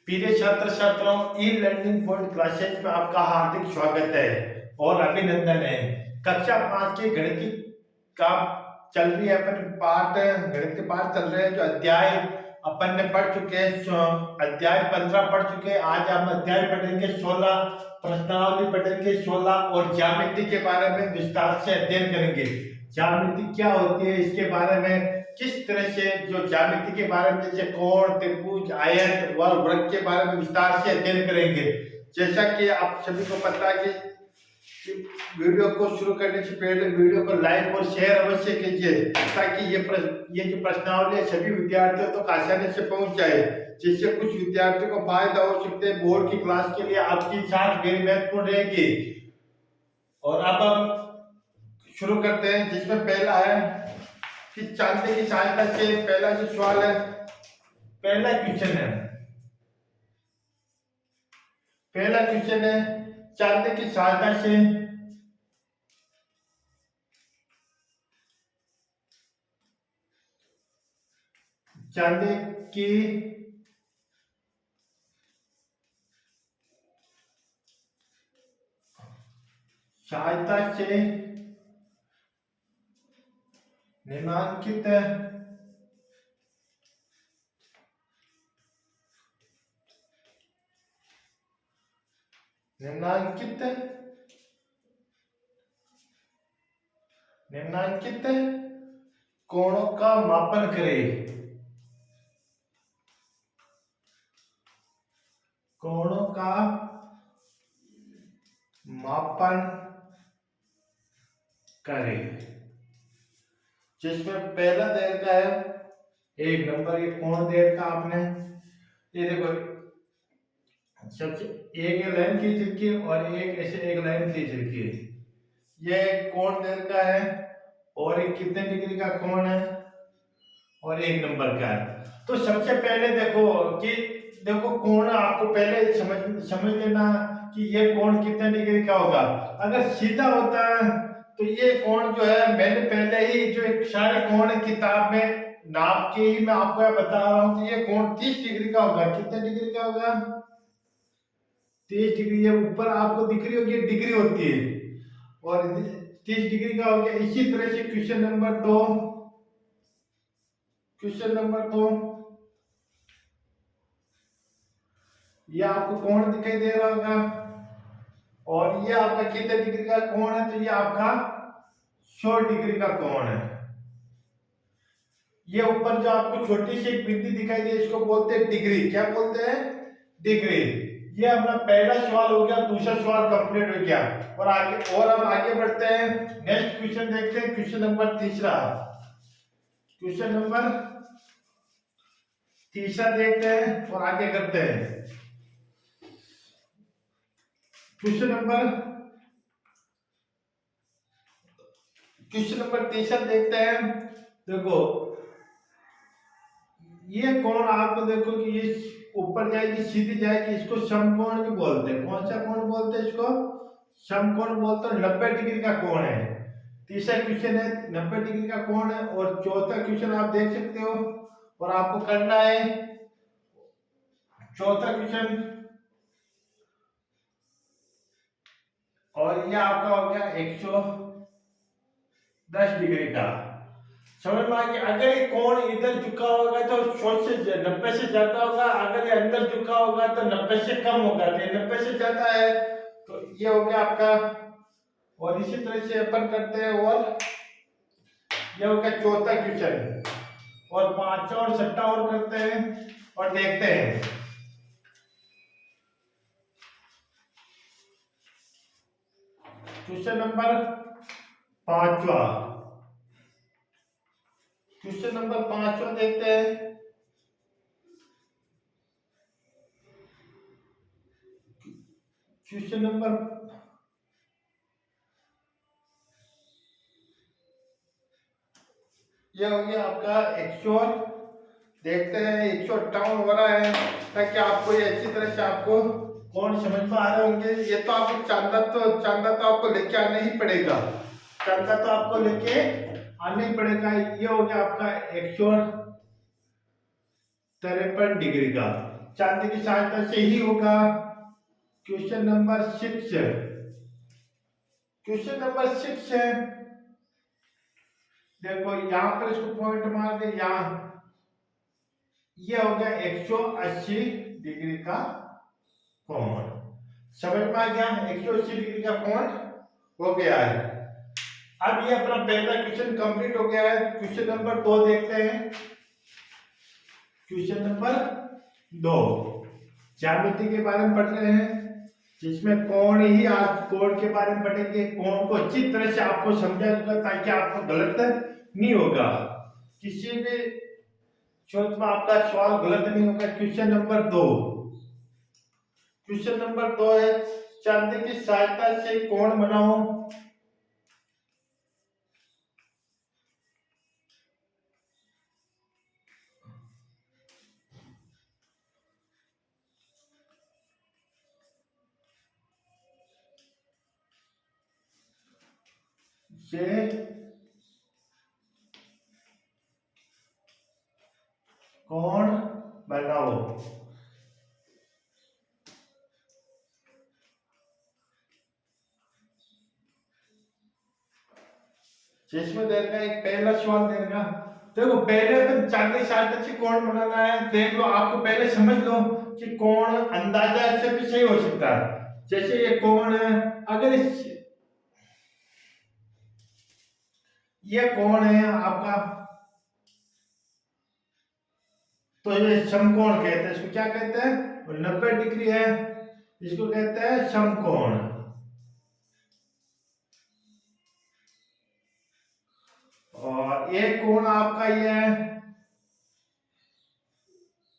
प्रिय छात्र छात्राओं, ई लर्निंग पॉइंट क्लासेज में आपका हार्दिक स्वागत है और अभिनंदन है। कक्षा 5 के गणित की का चल रही है, अपन पाठ गणित के पाठ चल रहे हैं। जो अध्याय अपन ने पढ़ चुके हैं, अध्याय 15 पढ़ चुके हैं। आज हम अध्याय पढ़ेंगे 16, प्रश्नावली पढ़ेंगे 16 और ज्यामिति के बारे में विस्तार से अध्ययन करेंगे। ज्यामिति क्या होती है, इसके बारे में किस तरह से जो ज्यामिति के बारे में, जैसे कोण, त्रिभुज, आयत, वृत्त के बारे में विस्तार से अध्ययन करेंगे। जैसा कि आप सभी को पता है कि वीडियो को शुरू करने से पहले वीडियो को लाइक और शेयर अवश्य कीजिए, ताकि ये जो प्रश्नावली है सभी विद्यार्थियों तक आसानी से पहुंच जाए, जिससे कुछ विद्यार्थियों को फायदा हो सकते हैं। बोर्ड की क्लास के लिए आपकी साथ वेरी महत्वपूर्ण रहेगी। और अब हम शुरू करते हैं, जिसमें पहला है कि चांदी की सहायता से, पहला जो सवाल है, पहला क्वेश्चन है चांदी की सहायता से चांदी की सहायता से निम्नलिखित कोणों का मापन करें। कोणों का मापन करें, जिसमें पहला दे रखा है 1 नंबर। ये कोण दे रखा आपने, ये देखो सबसे एक लाइन खींच रखी है और एक ऐसे एक लाइन खींच रखी है। ये कोण दे रखा है और एक कितने डिग्री का कोण है और 1 नंबर का है। तो सबसे पहले देखो कोण आपको पहले समझ लेना कि ये कोण कितने डिग्री का होगा। अगर सीधा होता है तो ये कोण जो है, मैंने पहले ही जो एक सारे कोण किताब में नाप के ही मैं आपको बता रहा हूं कि ये कोण 30 डिग्री का होगा। कितने डिग्री का होगा? 30 डिग्री। ये ऊपर आपको दिख रही होगी, डिग्री होती है और 30 डिग्री का हो गया। इसी तरह से क्वेश्चन नंबर 2, ये आपको कोण दिखाई दे रहा होगा और ये आपका कितने डिग्री का कोण है? तो ये आपका 100 डिग्री का कोण है। ये ऊपर जो आपको छोटी सी बिंदी दिखाई दे, इसको बोलते हैं डिग्री। क्या बोलते हैं? डिग्री। ये अपना पहला सवाल हो गया। दूसरा सवाल कंप्लीट हो गया और हम आगे बढ़ते हैं। नेक्स्ट क्वेश्चन देखते हैं, क्वेश्चन नंबर तीसरा देखते हैं और आगे करते हैं। क्वेश्चन नंबर तीसरा देखते हैं। देखो ये कोण आपको देखो कि ये ऊपर जाएगी, सीधी जाएगी, इसको समकोण भी बोलते हैं। कौन सा कोण बोलते हैं? इसको समकोण बोलते हैं। 90 डिग्री का कोण है। तीसरा क्वेश्चन है 90 डिग्री का कोण है और चौथा क्वेश्चन आप देख सकते हो और आपको करना है चौथा क्वेश्चन, और ये आपका हो गया 110 डिग्री का। समझ में आ गया? अगर ये कोण इधर झुका होगा तो 100 से 90 से ज्यादा होगा, अगर ये अंदर झुका होगा तो 90 से कम होगा। तो 90 से ज्यादा है तो ये हो गया आपका। और इसी तरह से अपन करते हैं और ये हो गया चौथा क्वेश्चन और पांचवा और छठा और करते हैं और देखते हैं। क्वेश्चन नंबर पांचवा देखते हैं। क्वेश्चन नंबर ये हो गया आपका 100। देखते हैं 158 हो रहा है, ताकि आपको ये अच्छी तरह से आपको कौन समझ में आ रहे होंगे। ये तो आपको चांदा तो आपको लेके आना ही पड़ेगा। चांदा तो आपको लेके आना ही पड़ेगा। ये हो गया आपका 153 डिग्री का। चांदी की सहायता से ही होगा। क्वेश्चन नंबर 6, क्वेश्चन नंबर 6 है, देखो यहां पर इसको पॉइंट मार दे, यहां ये हो गया 180 डिग्री का कोण। समझ में आ गया, 180 डिग्री का कोण हो गया है। अब ये अपना पहला क्वेश्चन कंप्लीट हो गया है। क्वेश्चन नंबर 2 देखते हैं। क्वेश्चन नंबर 2 ज्यामिति के बारे में पढ़ रहे हैं, जिसमें कोण ही आज कोण के बारे में पढ़ेंगे। कोण को अच्छी तरह से आपको समझा दूंगा ताकि आपको गलत नहीं होगा, किसी भी शोध में आपका सवाल गलत नहीं होगा। क्वेश्चन नंबर 2, क्वेश्चन नंबर 2 है, चांदी की सहायता से कोण बनाओ। से कोण बनाओ। जिसमें देगा एक पहला सवाल देगा। देखो पहले अपन चांदी सहायता से कोण बनाना है, देख लो, आपको पहले समझ लो कि कोण अंदाजा से भी सही हो सकता है। जैसे ये कोण है, अगर ये कोण है आपका, तो ये समकोण कहते हैं। इसको क्या कहते हैं? 90 डिग्री है, इसको कहते हैं समकोण। और एक कोण आपका ये है,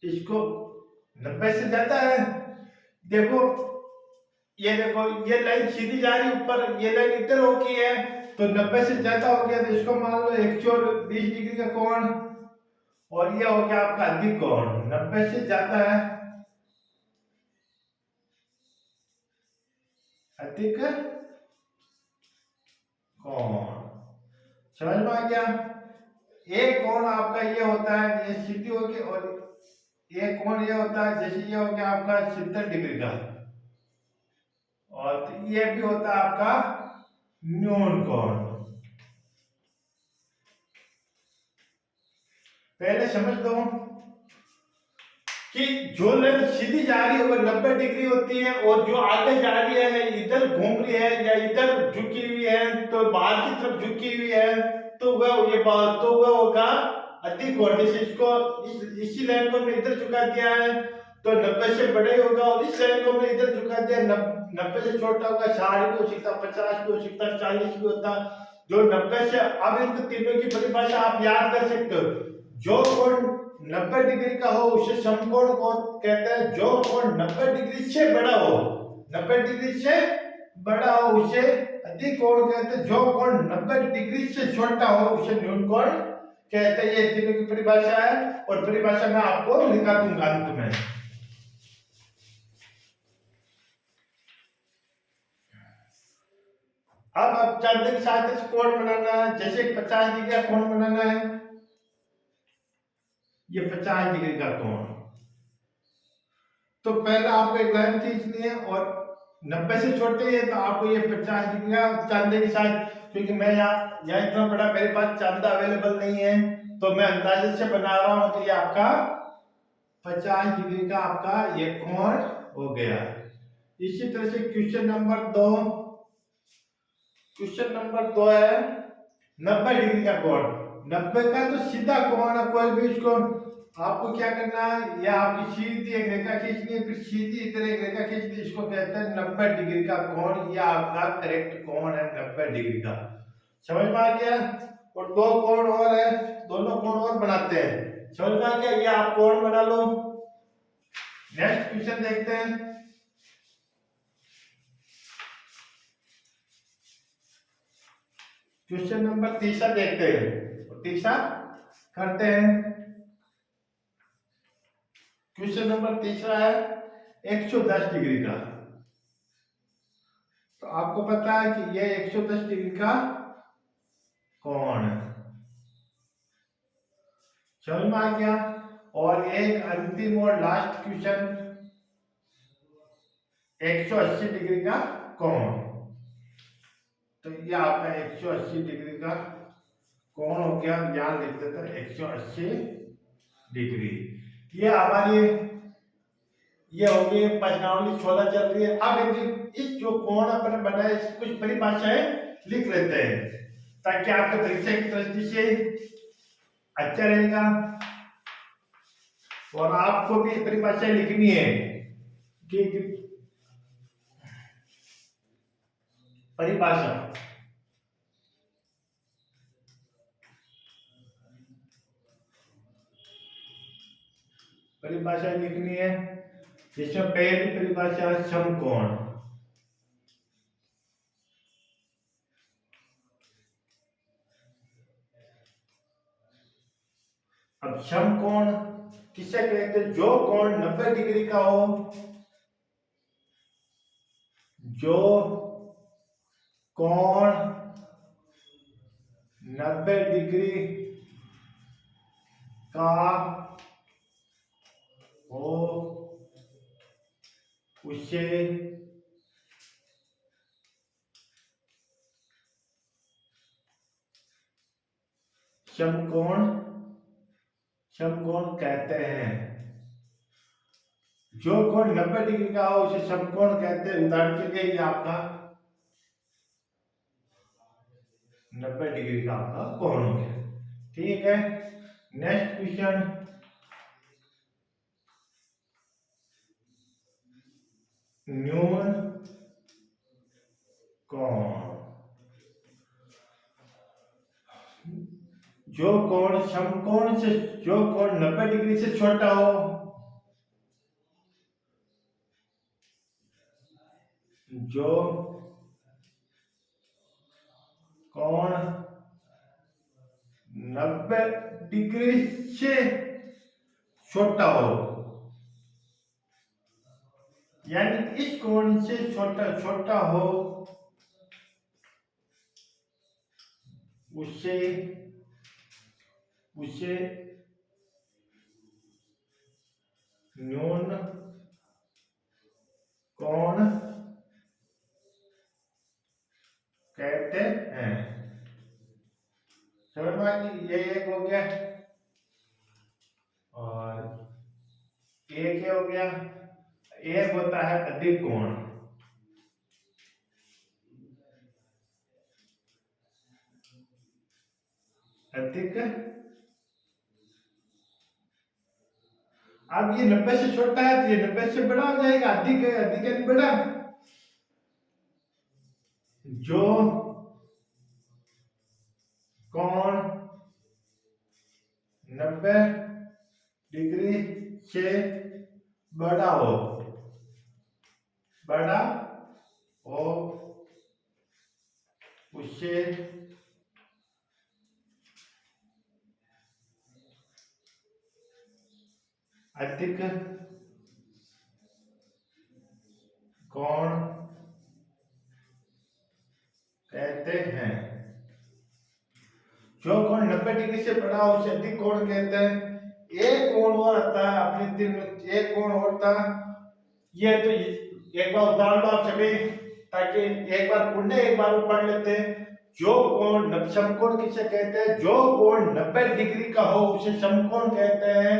इसको 90 से ज्यादा है। देखो ये देखो, ये लाइन सीधी जा रही ऊपर, ये लाइन इधर होगी है, तो 90 से ज्यादा हो गया, तो इसको मान लो 120 डिग्री का कोण। और ये हो गया आपका अधिक कोण, 90 से ज्यादा है, अधिक कोण। समझ में आ गया? एक कोण आपका ये होता है, ये सीधी होगी, और एक कोण ये होता है, जैसे ये हो गया आपका 70 डिग्री का, और तो ये भी होता है आपका न्यून कोण। पहले समझ लो कि जो लाइन सीधी जा रही है वो 90 डिग्री होती है, और जो आगे जा रही है, इधर घूम रही है या इधर झुकी हुई है, तो बाहर की तरफ झुकी हुई है, तो वह होगा अधिक कोण। जैसे इसको इसी लाइन को हमने इधर झुका दिया है, तो 90 से बड़ा ही होगा, और इस लाइन को हमने इधर झुका दिया, 90 से छोटा होगा, 60 भी हो सकता, 50 भी हो सकता, 40 भी होता। जो 90 से, अब इन तीनों की परिभाषा आप याद कर सकते हो। जो कोण 90 डिग्री का हो उसे समकोण को कहते हैं। जो कोण 90 डिग्री से बड़ा हो, 90 डिग्री से बड़ा हो उसे अधिक कोण कहते हैं। जो कोण 90 डिग्री से छोटा हो उसे न्यून कोण कहते हैं। ये तीनों की परिभाषा है, और परिभाषा मैं आपको लिखा दूंगा अंत में। अब चांदी के साथ इस कोण बनाना है, जैसे 50 डिग्री का कोण बनाना है, ये 50 डिग्री का कोण, तो पहले आपको एक लाइन खींचनी है, और 90 से छोटे है, तो आपको ये 50 डिग्री का चांदे के साथ, क्योंकि मैं यहाँ इतना बड़ा मेरे पास चांदा अवेलेबल नहीं है, तो मैं अंदाजे से बना रहा हूं, तो ये आपका 50 डिग्री का आपका ये कोण हो गया। इसी तरह से क्वेश्चन नंबर 2, क्वेश्चन नंबर 2 है 90 डिग्री का कोण। 90 का तो सीधा कोण है, कोई भी इसको आपको क्या करना है, या आपकी सीधी एक रेखा खींचनी है, फिर सीधी इधर एक रेखा खींचनी है, इसको कहते हैं 90 डिग्री का कोण। यह आपका करेक्ट कोण है 90 डिग्री का। समझ में आ गया? और दो कोण और है, दोनों कोण और बनाते हैं। समझ में आ गया? ये आप कोण बना लो। नेक्स्ट क्वेश्चन देखते हैं। क्वेश्चन नंबर 3 देखते हैं, 3 करते हैं। क्वेश्चन नंबर 3 है 110 डिग्री का। तो आपको पता है कि यह 110 डिग्री का कोण है। समझ में आ गया? और एक अंतिम और लास्ट क्वेश्चन 180 डिग्री का कोण। तो ये आपका 180 डिग्री का कोण हो गया, यहाँ लिख देते हैं 180 डिग्री। ये हमारी ये हो गई प्रश्नावली 16 चल रही है। अब इस जो कोण अपन बनाए इसकी कुछ परिभाषाएं लिख लेते हैं ताकि आपके परीक्षा की दृष्टि से अच्छा रहेगा। और आपको भी परिभाषाएं लिखनी है कि परिभाषा परिभाषा लिखनी है, जिसमें पहली परिभाषा समकोण। अब समकोण किसे कहते हैं? जो कोण 90 डिग्री का हो, जो कोण 90 डिग्री का हो उसे समकोण समकोण कहते हैं। जो कोण 90 डिग्री का हो उसे समकोण कहते हैं। उदाहरण के लिए ये आपका 90 डिग्री का आपका कोण हो गया। ठीक है, नेक्स्ट क्वेश्चन न्यून कोण। जो कोण समकोण से जो कोण 90 डिग्री से छोटा हो, जो कोण 90 डिग्री से छोटा हो, यानी इस कोण से छोटा छोटा हो, उसे उसे न्यून कोण कहते हैं। समझ में आ गई? ये एक हो गया और एक ये हो गया। एक होता है अधिक कोण। अधिक, अब ये 90 से छोटा है तो ये 90 से बड़ा हो जाएगा। अधिक है, अधिक है बड़ा। जो कोण 90 डिग्री से बड़ा हो उसे अधिक कोण कहते हैं। जो कोण 90 डिग्री से बड़ा हो उसे अधिक कोण कहते हैं। एक कोण और आता है अपने दिन में, एक कोण और था। ये तो एक बार उदाहरण लो आप सभी, ताकि एक बार पुण्य एक बार पढ़ लेते हैं। जो कोण समकोण किसे कहते हैं? जो कोण 90 डिग्री का हो उसे समकोण कहते हैं।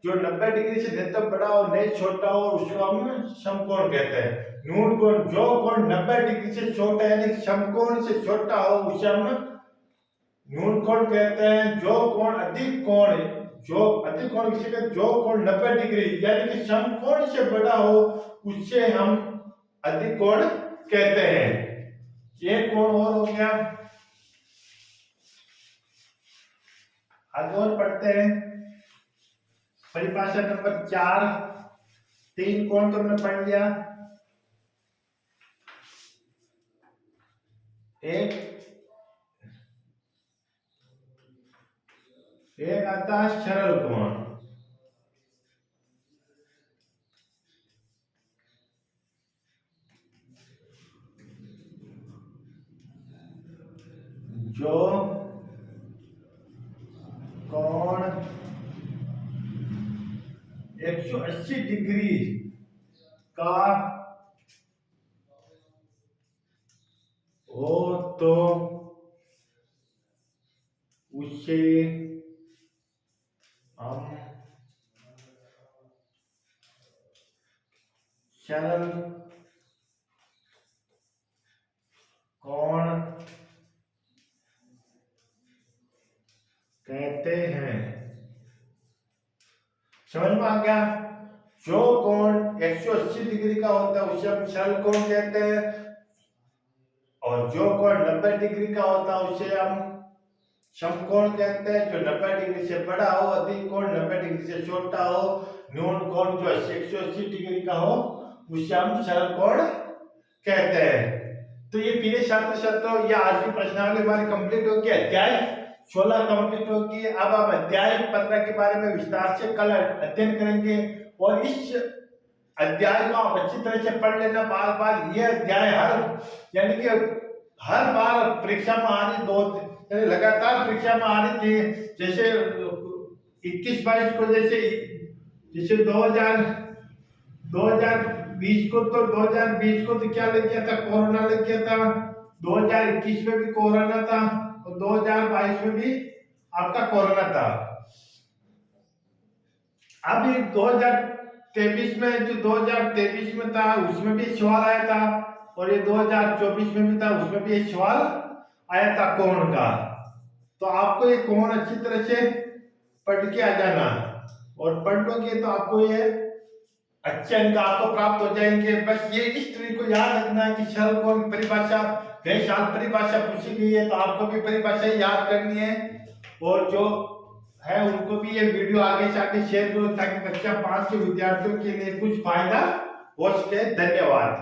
जो 90 डिग्री से नहीं तो बड़ा हो नहीं छोटा हो उसको हम समकोण कहते हैं। न्यून कोण, जो कोण 90 डिग्री से छोटा यानी समकोण से छोटा हो उसे हम न्यून कोण कहते हैं। जो कोण अधिक कोण किसे कहते हैं? जो कोण 90 डिग्री यानी कि समकोण से बड़ा हो उससे हम अधिक कोण कहते हैं। एक कोण और हो गया। आगे और पढ़ते हैं। परिभाषा नंबर 4। 3 कोण तो हमने पढ़ लिया। एक आता है सरल कोण। जो कोण 180 डिग्री का हो तो उसे हम सरल कोण कहते हैं। समझ में आ गया? जो कोण 180 डिग्री का होता है उसे हम सरल कोण कहते हैं, और जो कोण 90 डिग्री का होता है उसे हम समकोण कहते हैं। जो 90 डिग्री से बड़ा हो, अधिक कोण 90 डिग्री से छोटा हो, न्यून कोण जो 180 डिग्री का हो, उसे हम सरल कोण कहते हैं। तो ये प्रिय छात्र छात्रों, ये आज की प्रश्नावली हमारी कंप्लीट होगी, अध्याय 16 कंप्लीट होगी। अब हम अध्याय 15 के बारे में विस्तार से कल अध्ययन करेंगे, और इस अध्याय को आप अच्छी तरह से पढ़ लेना बार बार। ये अध्याय यानी कि हर बार परीक्षा में आ रही, दो लगातार परीक्षा में आ रही थी। जैसे 21-22 को जैसे 2020 को, तो 2020 को तो क्या लग गया था, कोरोना लग गया था। 2021 में भी कोरोना था, और 2022 में भी आपका कोरोना था। अब 2023 में, जो 2023 में था उसमें भी सवाल आया था, और ये 2024 में भी था, उसमें भी ये सवाल आया था कोण का। तो आपको ये कोण अच्छी तरह से पढ़ के आ जाना, और पढ़ लोगे तो आपको ये अच्छे अंक आपको प्राप्त हो जाएंगे। बस ये इस ट्रिक को याद रखना है कि सरल कोण की परिभाषा गए साल परिभाषा पूछी गई है, तो आपको भी परिभाषा याद करनी है, और जो है उनको भी ये वीडियो आगे से आगे शेयर करो, ताकि कक्षा 5 के विद्यार्थियों के लिए कुछ फायदा हो सके। धन्यवाद।